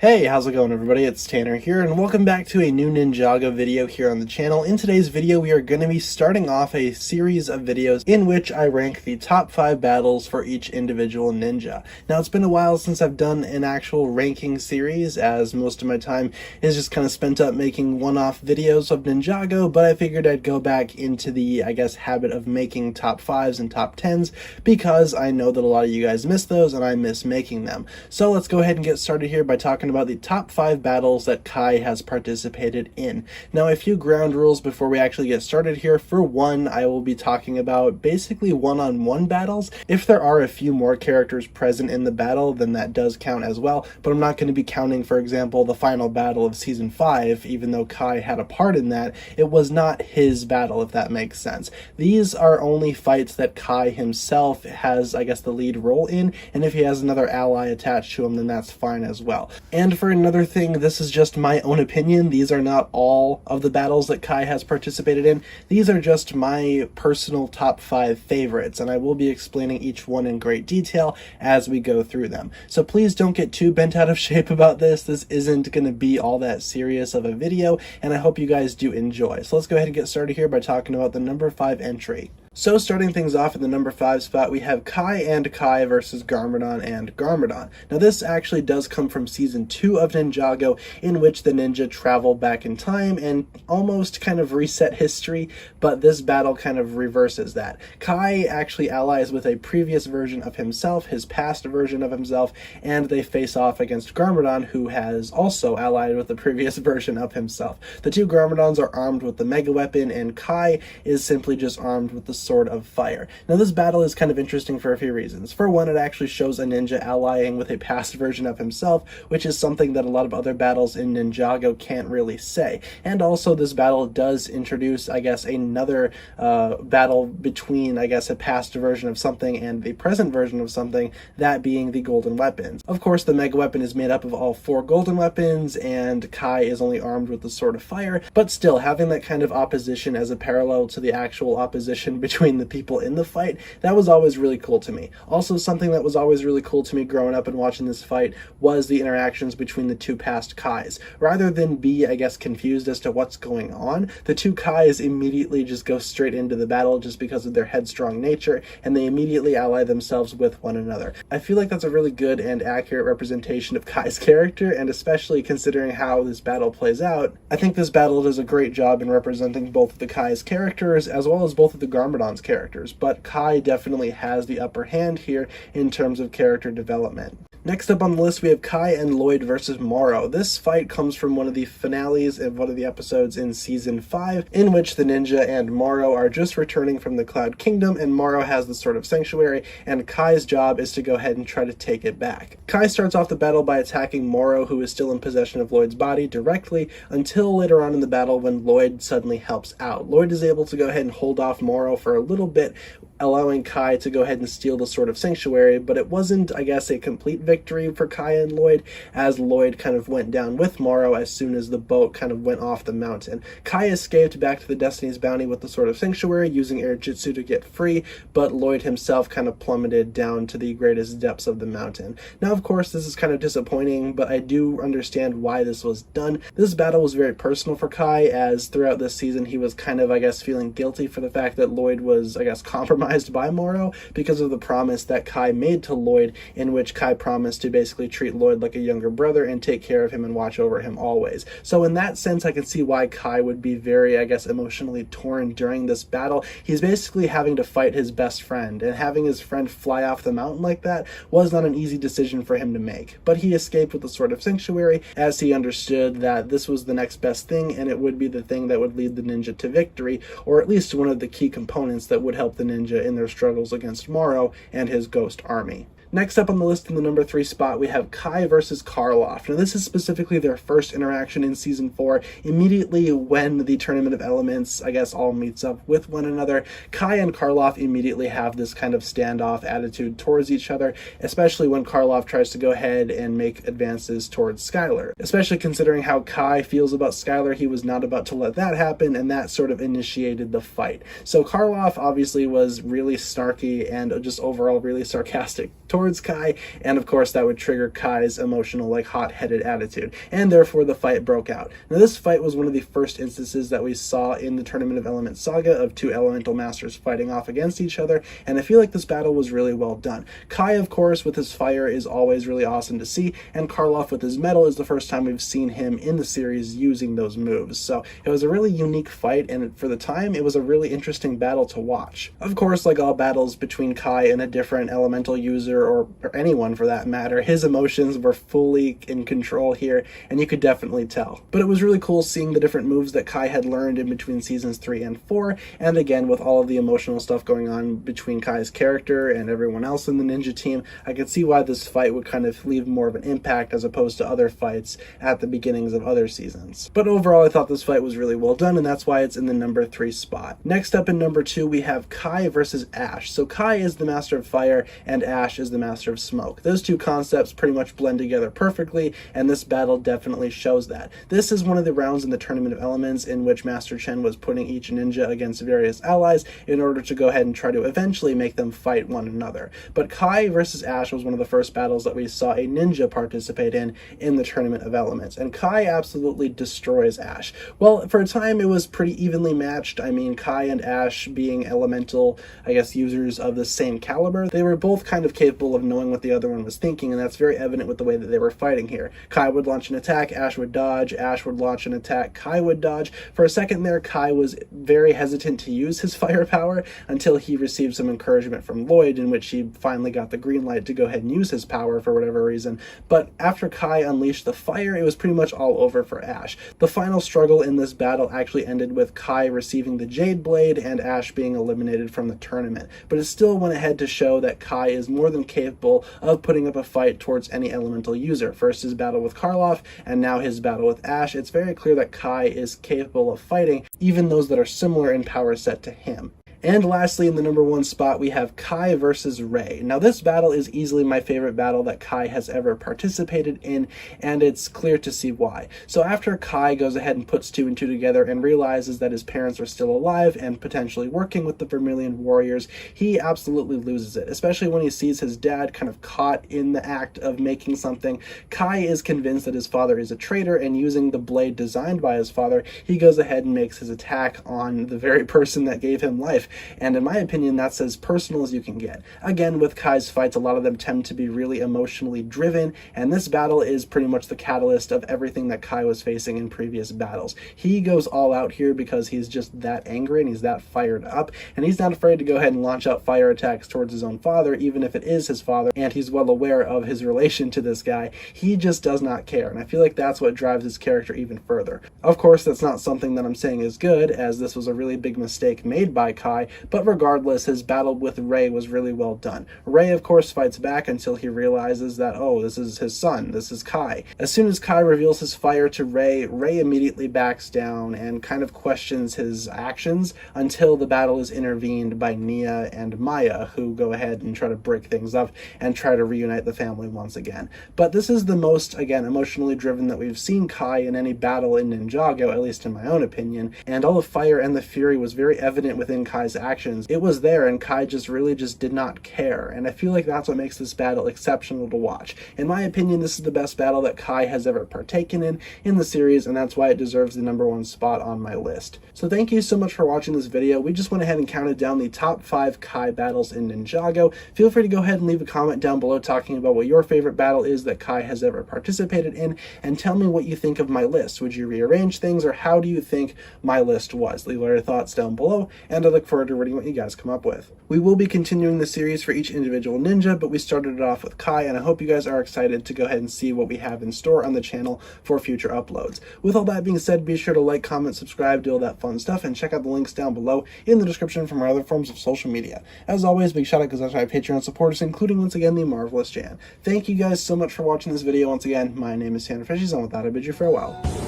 Hey, how's it going everybody? It's Tanner here, and welcome back to a new Ninjago video here on the channel. In today's video, we are going to be starting off a series of videos in which I rank the top 5 battles for each individual ninja. Now, it's been a while since I've done an actual ranking series, as most of my time is just kind of spent up making one-off videos of Ninjago, but I figured I'd go back into the, habit of making top 5s and top 10s, because I know that a lot of you guys miss those, and I miss making them. So let's go ahead and get started here by talking about the top 5 battles that Kai has participated in. Now, a few ground rules before we actually get started here. For one, I will be talking about basically one-on-one battles. If there are a few more characters present in the battle, then that does count as well, but I'm not going to be counting, for example, the final battle of Season 5, even though Kai had a part in that. It was not his battle, if that makes sense. These are only fights that Kai himself has, the lead role in, and if he has another ally attached to him, then that's fine as well. And for another thing, this is just my own opinion. These are not all of the battles that Kai has participated in. These are just my personal top 5 favorites, and I will be explaining each one in great detail as we go through them. So please don't get too bent out of shape about this. This isn't going to be all that serious of a video, and I hope you guys do enjoy. So let's go ahead and get started here by talking about the number 5 entry. So starting things off at the number 5 spot, we have Kai and Kai versus Garmadon and Garmadon. Now this actually does come from Season 2 of Ninjago, in which the ninja travel back in time and almost kind of reset history, but this battle kind of reverses that. Kai actually allies with a previous version of himself, his past version of himself, and they face off against Garmadon, who has also allied with the previous version of himself. The two Garmadons are armed with the mega weapon, and Kai is simply just armed with the Sword of Fire. Now this battle is kind of interesting for a few reasons. For one, it actually shows a ninja allying with a past version of himself, which is something that a lot of other battles in Ninjago can't really say. And also this battle does introduce, another battle between, a past version of something and the present version of something, that being the golden weapons. Of course, the mega weapon is made up of all 4 golden weapons, and Kai is only armed with the Sword of Fire, but still having that kind of opposition as a parallel to the actual opposition between the people in the fight, that was always really cool to me. Also, something that was always really cool to me growing up and watching this fight was the interactions between the two past Kais. Rather than be, confused as to what's going on, the two Kais immediately just go straight into the battle just because of their headstrong nature, and they immediately ally themselves with one another. I feel like that's a really good and accurate representation of Kai's character, and especially considering how this battle plays out, I think this battle does a great job in representing both of the Kai's characters as well as both of the Garmadon's characters, but Kai definitely has the upper hand here in terms of character development. Next up on the list, we have Kai and Lloyd versus Moro. This fight comes from one of the finales of one of the episodes in Season 5, in which the ninja and Moro are just returning from the Cloud Kingdom, and Moro has the Sword of Sanctuary, and Kai's job is to go ahead and try to take it back. Kai starts off the battle by attacking Moro, who is still in possession of Lloyd's body, directly, until later on in the battle when Lloyd suddenly helps out. Lloyd is able to go ahead and hold off Moro for a little bit, allowing Kai to go ahead and steal the Sword of Sanctuary, but it wasn't, a complete victory for Kai and Lloyd, as Lloyd kind of went down with Moro as soon as the boat kind of went off the mountain. Kai escaped back to the Destiny's Bounty with the Sword of Sanctuary, using air jutsu to get free, but Lloyd himself kind of plummeted down to the greatest depths of the mountain. Now, of course, this is kind of disappointing, but I do understand why this was done. This battle was very personal for Kai, as throughout this season he was kind of, feeling guilty for the fact that Lloyd was, compromised by Moro because of the promise that Kai made to Lloyd, in which Kai promised to basically treat Lloyd like a younger brother and take care of him and watch over him always. So in that sense, I can see why Kai would be very, emotionally torn during this battle. He's basically having to fight his best friend, and having his friend fly off the mountain like that was not an easy decision for him to make. But he escaped with the Sword of Sanctuary, as he understood that this was the next best thing, and it would be the thing that would lead the ninja to victory, or at least one of the key components that would help the ninja in their struggles against Moro and his ghost army. Next up on the list in the number 3 spot, we have Kai versus Karloff. Now this is specifically their first interaction in Season 4, immediately when the Tournament of Elements, all meets up with one another. Kai and Karloff immediately have this kind of standoff attitude towards each other, especially when Karloff tries to go ahead and make advances towards Skylar. Especially considering how Kai feels about Skylar, he was not about to let that happen, and that sort of initiated the fight. So Karloff obviously was really snarky and just overall really sarcastic towards towards Kai, and of course that would trigger Kai's emotional, like, hot-headed attitude, and therefore the fight broke out. Now this fight was one of the first instances that we saw in the Tournament of Elements saga of two elemental masters fighting off against each other, and I feel like this battle was really well done. Kai, of course, with his fire is always really awesome to see, and Karloff with his metal is the first time we've seen him in the series using those moves. So it was a really unique fight, and for the time it was a really interesting battle to watch. Of course, like all battles between Kai and a different elemental user, or anyone for that matter, his emotions were fully in control here, and you could definitely tell. But it was really cool seeing the different moves that Kai had learned in between seasons 3 and 4, and again with all of the emotional stuff going on between Kai's character and everyone else in the ninja team, I could see why this fight would kind of leave more of an impact as opposed to other fights at the beginnings of other seasons. But overall, I thought this fight was really well done, and that's why it's in the number 3 spot. Next up in number 2, we have Kai versus Ash. So Kai is the master of fire, and Ash is the master of smoke. Those two concepts pretty much blend together perfectly, and this battle definitely shows that. This is one of the rounds in the Tournament of Elements in which Master Chen was putting each ninja against various allies in order to go ahead and try to eventually make them fight one another. But Kai versus Ash was one of the first battles that we saw a ninja participate in the Tournament of Elements, and Kai absolutely destroys Ash. Well, for a time it was pretty evenly matched. I mean, Kai and Ash being elemental, I guess, users of the same caliber, they were both kind of capable of knowing what the other one was thinking, and that's very evident with the way that they were fighting here. Kai would launch an attack, Ash would dodge, Ash would launch an attack, Kai would dodge. For a second there, Kai was very hesitant to use his firepower until he received some encouragement from Lloyd, in which he finally got the green light to go ahead and use his power for whatever reason. But after Kai unleashed the fire, it was pretty much all over for Ash. The final struggle in this battle actually ended with Kai receiving the Jade Blade and Ash being eliminated from the tournament. But it still went ahead to show that Kai is more than capable of putting up a fight towards any elemental user. First his battle with Karloff, and now his battle with Ash. It's very clear that Kai is capable of fighting even those that are similar in power set to him. And lastly, in the number 1 spot, we have Kai versus Rei. Now this battle is easily my favorite battle that Kai has ever participated in, and it's clear to see why. So after Kai goes ahead and puts 2 and 2 together and realizes that his parents are still alive and potentially working with the Vermilion Warriors, he absolutely loses it, especially when he sees his dad kind of caught in the act of making something. Kai is convinced that his father is a traitor, and using the blade designed by his father, he goes ahead and makes his attack on the very person that gave him life. And in my opinion, that's as personal as you can get. Again, with Kai's fights, a lot of them tend to be really emotionally driven, and this battle is pretty much the catalyst of everything that Kai was facing in previous battles. He goes all out here because he's just that angry and he's that fired up, and he's not afraid to go ahead and launch out fire attacks towards his own father, even if it is his father, and he's well aware of his relation to this guy. He just does not care, and I feel like that's what drives his character even further. Of course, that's not something that I'm saying is good, as this was a really big mistake made by Kai, but regardless, his battle with Rei was really well done. Rei, of course, fights back until he realizes that, oh, this is his son, this is Kai. As soon as Kai reveals his fire to Rei, Rei immediately backs down and kind of questions his actions until the battle is intervened by Nia and Maya, who go ahead and try to break things up and try to reunite the family once again. But this is the most, again, emotionally driven that we've seen Kai in any battle in Ninjago, at least in my own opinion, and all the fire and the fury was very evident within Kai's actions. It was there, and Kai really just did not care, and I feel like that's what makes this battle exceptional to watch. In my opinion, this is the best battle that Kai has ever partaken in the series, and that's why it deserves the number 1 spot on my list. So thank you so much for watching this video. We just went ahead and counted down the top 5 Kai battles in Ninjago. Feel free to go ahead and leave a comment down below talking about what your favorite battle is that Kai has ever participated in, and tell me what you think of my list. Would you rearrange things, or how do you think my list was? Leave your thoughts down below, and I look forward to reading what you guys come up with. We will be continuing the series for each individual ninja, but we started it off with Kai, and I hope you guys are excited to go ahead and see what we have in store on the channel for future uploads. With all that being said, be sure to like, comment, subscribe, do all that fun stuff, and check out the links down below in the description for my other forms of social media. As always, big shout out because that's my Patreon supporters, including once again the marvelous Jan. Thank you guys so much for watching this video. Once again, my name is TannerFishies, and with that I bid you farewell.